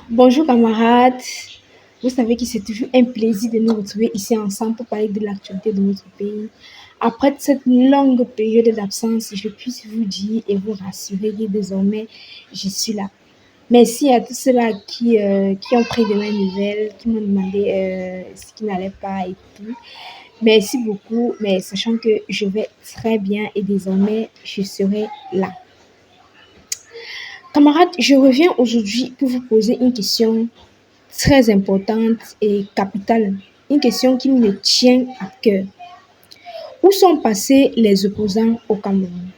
Bonjour camarades, vous savez que c'est toujours un plaisir de nous retrouver ici ensemble pour parler de l'actualité de notre pays. Après cette longue période d'absence, je puisse vous dire et vous rassurer que désormais je suis là. Merci à tous ceux-là qui ont pris de mes nouvelles, qui m'ont demandé ce qui n'allait pas et tout. Merci beaucoup, mais sachant que je vais très bien et désormais je serai là. Camarades, je reviens aujourd'hui pour vous poser une question très importante et capitale, une question qui me tient à cœur. Où sont passés les opposants au Cameroun?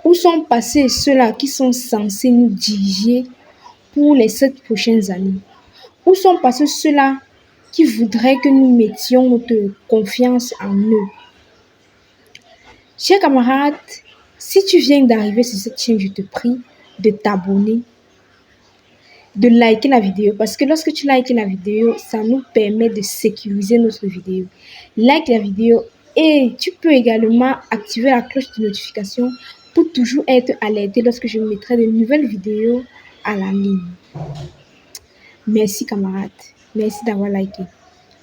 Où sont passés ceux-là qui sont censés nous diriger pour les 7 prochaines années? Où sont passés ceux-là qui voudraient que nous mettions notre confiance en eux? Chers camarades, si tu viens d'arriver sur cette chaîne, je te prie de t'abonner, de liker la vidéo parce que lorsque tu likes la vidéo, ça nous permet de sécuriser notre vidéo. Like la vidéo et tu peux également activer la cloche de notification pour toujours être alerté lorsque je mettrai de nouvelles vidéos à la ligne. Merci camarades, merci d'avoir liké,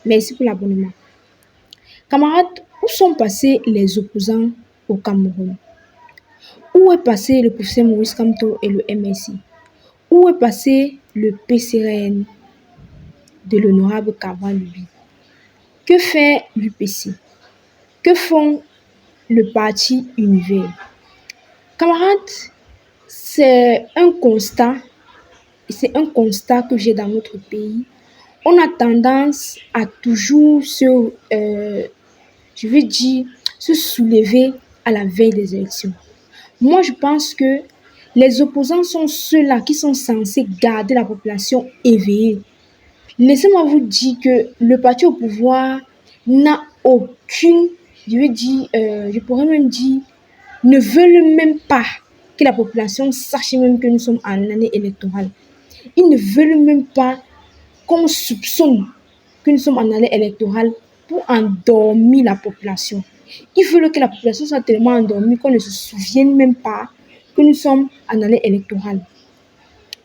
merci pour l'abonnement. Camarades, où sont passés les opposants au Cameroun? Où est passé le professeur Maurice Kamto et le MSI? Où est passé le PCRN de l'honorable Cavalier? Que fait l'UPC? Que font le parti Univers? Camarades, c'est un constat que j'ai dans notre pays. On a tendance à toujours je veux dire, se soulever à la veille des élections. Moi, je pense que les opposants sont ceux-là qui sont censés garder la population éveillée. Laissez-moi vous dire que le parti au pouvoir n'a aucune, je pourrais même dire, ne veulent même pas que la population sache même que nous sommes en année électorale. Ils ne veulent même pas qu'on soupçonne que nous sommes en année électorale pour endormir la population. Ils veulent que la population soit tellement endormie qu'on ne se souvienne même pas que nous sommes en année électorale.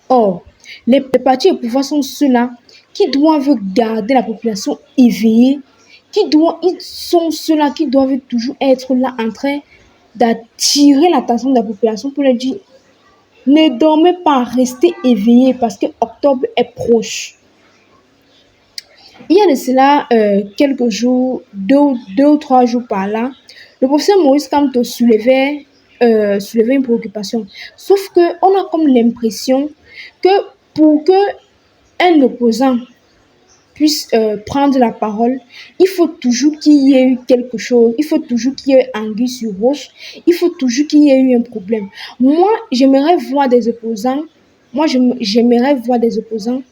Or, les partis au pouvoir sont ceux-là qui doivent garder la population éveillée, ils sont ceux-là qui doivent toujours être là en train d'attirer l'attention de la population pour leur dire ne dormez pas, restez éveillés parce que octobre est proche. Il y a de cela quelques jours, deux ou 3 jours par là, le professeur Maurice Kamto soulevait une préoccupation. Sauf qu'on a comme l'impression que pour que un opposant puisse prendre la parole, il faut toujours qu'il y ait eu quelque chose, il faut toujours qu'il y ait anguille sur roche, il faut toujours qu'il y ait eu un problème. Moi, j'aimerais voir des opposants, j'aimerais voir des opposants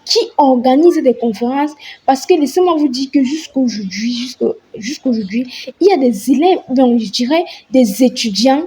qui organisent des conférences parce que laissez-moi vous dire que jusqu'aujourd'hui, il y a des élèves, donc je dirais des étudiants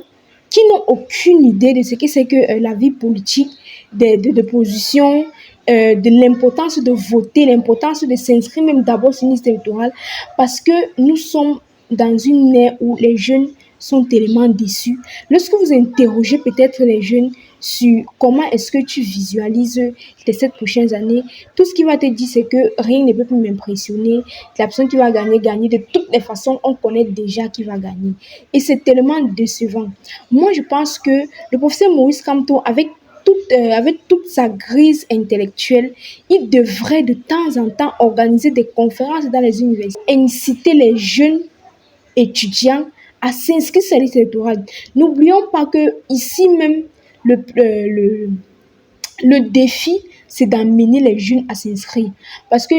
qui n'ont aucune idée de ce que c'est que la vie politique, de position, de l'importance de voter, l'importance de s'inscrire même d'abord sur une liste électorale parce que nous sommes dans une ère où les jeunes sont tellement déçus. Lorsque vous interrogez peut-être les jeunes sur comment est-ce que tu visualises les 7 prochaines années, tout ce qui va te dire c'est que rien ne peut plus m'impressionner. La personne qui va gagner, gagner. De toutes les façons, on connaît déjà qui va gagner. Et c'est tellement décevant. Moi, je pense que le professeur Maurice Kamto, avec toute sa grise intellectuelle, il devrait de temps en temps organiser des conférences dans les universités, inciter les jeunes étudiants à s'inscrire sur la liste électorale. N'oublions pas que ici même, le défi, c'est d'amener les jeunes à s'inscrire. Parce que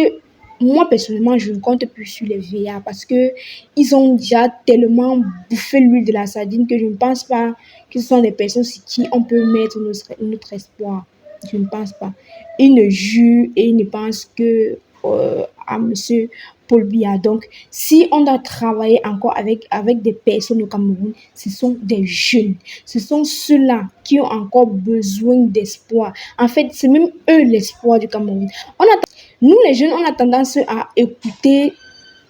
moi, personnellement, je ne compte plus sur les VA parce que ils ont déjà tellement bouffé l'huile de la sardine que je ne pense pas que ce sont des personnes sur qui on peut mettre notre espoir. Je ne pense pas. Ils ne jurent et ils ne pensent que à monsieur Paul Biya. Donc, si on doit travailler encore avec des personnes au Cameroun, ce sont des jeunes. Ce sont ceux-là qui ont encore besoin d'espoir. En fait, c'est même eux l'espoir du Cameroun. Nous, les jeunes, on a tendance à écouter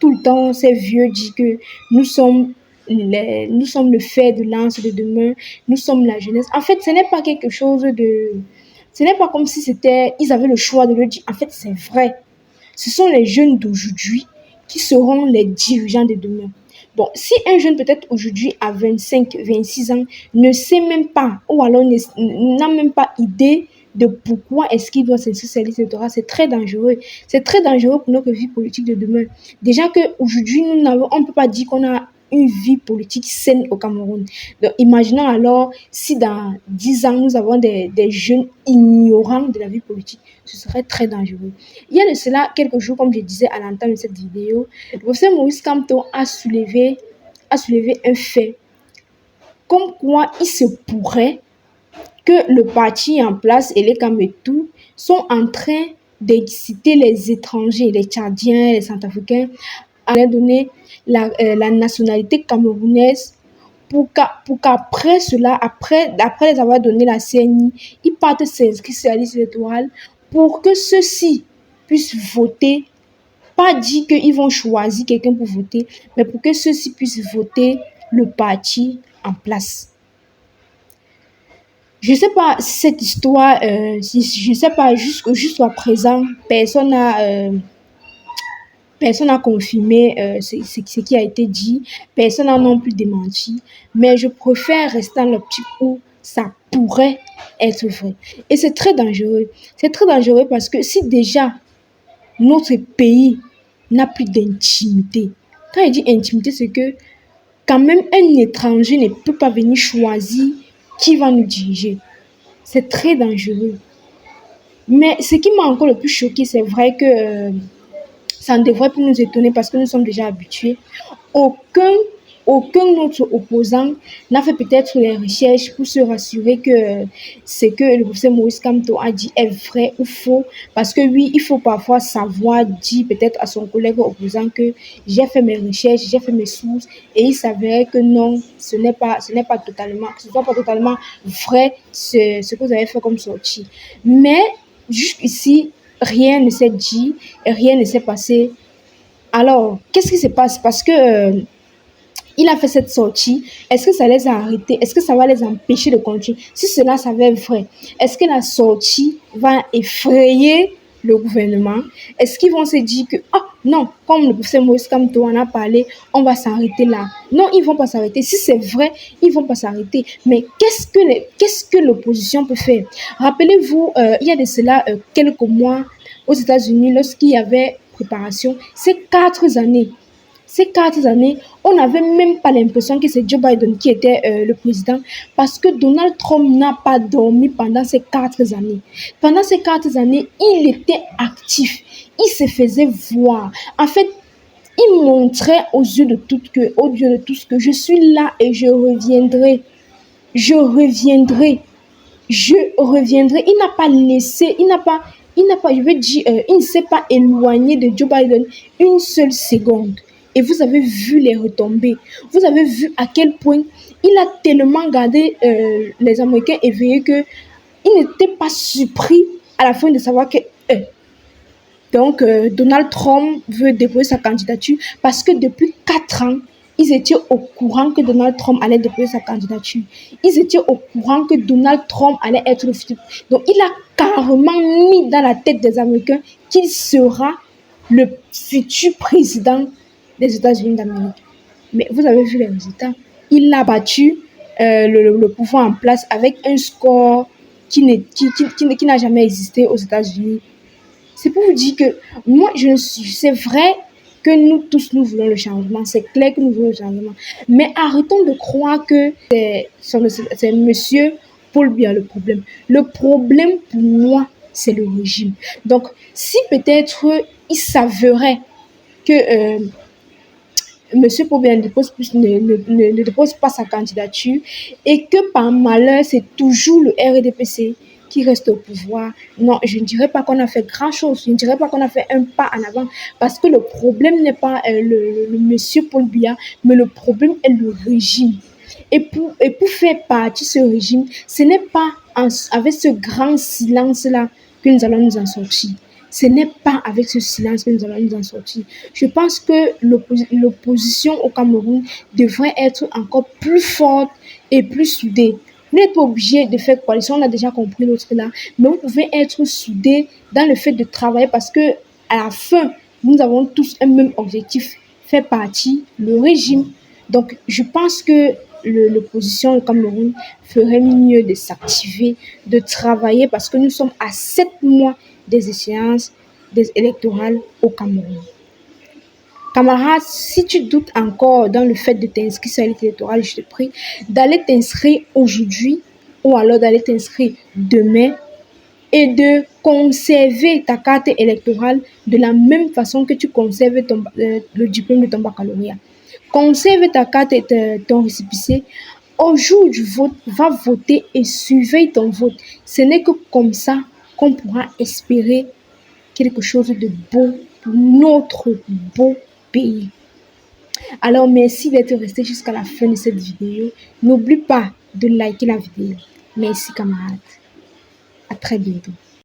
tout le temps ces vieux dire que nous sommes le fer de lance de demain, nous sommes la jeunesse. En fait, ce n'est pas quelque chose de Ce n'est pas comme si ils avaient le choix de le dire. En fait, c'est vrai. Ce sont les jeunes d'aujourd'hui qui seront les dirigeants de demain. Bon, si un jeune peut-être aujourd'hui à 25, 26 ans ne sait même pas ou alors n'a même pas idée de pourquoi est-ce qu'il doit s'inscrire sur la liste électorale, c'est très dangereux. C'est très dangereux pour notre vie politique de demain. Déjà qu'aujourd'hui, on ne peut pas dire qu'on a une vie politique saine au Cameroun. Donc, imaginons alors si dans 10 ans, nous avons des jeunes ignorants de la vie politique, ce serait très dangereux. Il y a de cela quelques jours, comme je disais à l'entame de cette vidéo, le professeur Maurice Kamto a soulevé un fait, comme quoi il se pourrait que le parti en place et les Cametou sont en train d'exciter les étrangers, les Tchadiens, les Centrafricains, à leur donner la nationalité camerounaise pour qu'après cela, après les avoir donné la CNI, ils partent s'inscrire sur la liste électorale pour que ceux-ci puissent voter, pas dire qu'ils vont choisir quelqu'un pour voter, mais pour que ceux-ci puissent voter le parti en place. Je ne sais pas cette histoire, je ne sais pas jusqu'à présent, personne n'a confirmé ce qui a été dit, personne n'a non plus démenti, mais je préfère rester dans l'optique où ça pourrait être vrai. Et c'est très dangereux. C'est très dangereux parce que si déjà notre pays n'a plus d'intimité, quand il dit intimité, c'est que quand même un étranger ne peut pas venir choisir qui va nous diriger. C'est très dangereux. Mais ce qui m'a encore le plus choqué, c'est vrai que ça ne devrait plus nous étonner parce que nous sommes déjà habitués. Aucun autre opposant n'a fait peut-être les recherches pour se rassurer que ce que le professeur Maurice Kamto a dit est vrai ou faux. Parce que oui, il faut parfois savoir dire peut-être à son collègue opposant que j'ai fait mes recherches, j'ai fait mes sources et il s'avérait que non, ce n'est pas totalement, que ce soit pas totalement vrai ce que vous avez fait comme sortie. Mais jusqu'ici, rien ne s'est dit et rien ne s'est passé. Alors, qu'est-ce qui se passe? Parce que il a fait cette sortie. Est-ce que ça les a arrêtés? Est-ce que ça va les empêcher de continuer? Si cela s'avère vrai, est-ce que la sortie va effrayer le gouvernement? Est-ce qu'ils vont se dire que, ah non, comme le professeur Maurice Kamto en a parlé, on va s'arrêter là? Non, ils ne vont pas s'arrêter. Si c'est vrai, ils ne vont pas s'arrêter. Mais qu'est-ce que l'opposition peut faire? Rappelez-vous, il y a de cela quelques mois aux États-Unis, lorsqu'il y avait préparation, ces 4 années, on n'avait même pas l'impression que c'est Joe Biden qui était le président parce que Donald Trump n'a pas dormi pendant ces 4 années. Pendant ces 4 années, il était actif, il se faisait voir. En fait, il montrait aux yeux de tous que je suis là et je reviendrai. Je reviendrai. Il n'a pas laissé, il ne s'est pas éloigné de Joe Biden une seule seconde. Et vous avez vu les retombées. Vous avez vu à quel point il a tellement gardé les Américains éveillés qu'ils n'étaient pas surpris à la fin de savoir que Donald Trump veut déposer sa candidature parce que depuis 4 ans, ils étaient au courant que Donald Trump allait déposer sa candidature. Ils étaient au courant que Donald Trump allait être le futur. Donc, il a carrément mis dans la tête des Américains qu'il sera le futur président des États-Unis d'Amérique. Mais vous avez vu les résultats. Il a battu le pouvoir en place avec un score qui n'a jamais existé aux États-Unis. C'est pour vous dire que moi, c'est vrai que nous tous, nous voulons le changement. C'est clair que nous voulons le changement. Mais arrêtons de croire que c'est monsieur Paul Biya le problème. Le problème pour moi, c'est le régime. Donc, si peut-être il s'avérait que monsieur Paul Biya ne dépose pas sa candidature et que par malheur, c'est toujours le RDPC qui reste au pouvoir. Non, je ne dirais pas qu'on a fait grand-chose. Je ne dirais pas qu'on a fait un pas en avant parce que le problème n'est pas le monsieur Paul Biya, mais le problème est le régime. Et pour faire partie de ce régime, ce n'est pas avec ce grand silence-là que nous allons nous en sortir. Ce n'est pas avec ce silence que nous allons nous en sortir. Je pense que l'opposition au Cameroun devrait être encore plus forte et plus soudée Vous n'êtes pas obligé de faire coalition, on a déjà compris l'autre là, mais vous pouvez être soudés dans le fait de travailler parce que à la fin, nous avons tous un même objectif, faire partie le régime. Donc, je pense que l'opposition, le Cameroun, ferait mieux de s'activer, de travailler parce que nous sommes à 7 mois des échéances des électorales au Cameroun. Camarade, si tu doutes encore dans le fait de t'inscrire sur la liste électorale, je te prie d'aller t'inscrire aujourd'hui ou alors d'aller t'inscrire demain et de conserver ta carte électorale de la même façon que tu conserves le diplôme de ton baccalauréat. Conserve ta carte et ton récépissé. Au jour du vote, va voter et surveille ton vote. Ce n'est que comme ça qu'on pourra espérer quelque chose de beau pour notre beau pays. Alors, merci d'être resté jusqu'à la fin de cette vidéo. N'oublie pas de liker la vidéo. Merci camarades. À très bientôt.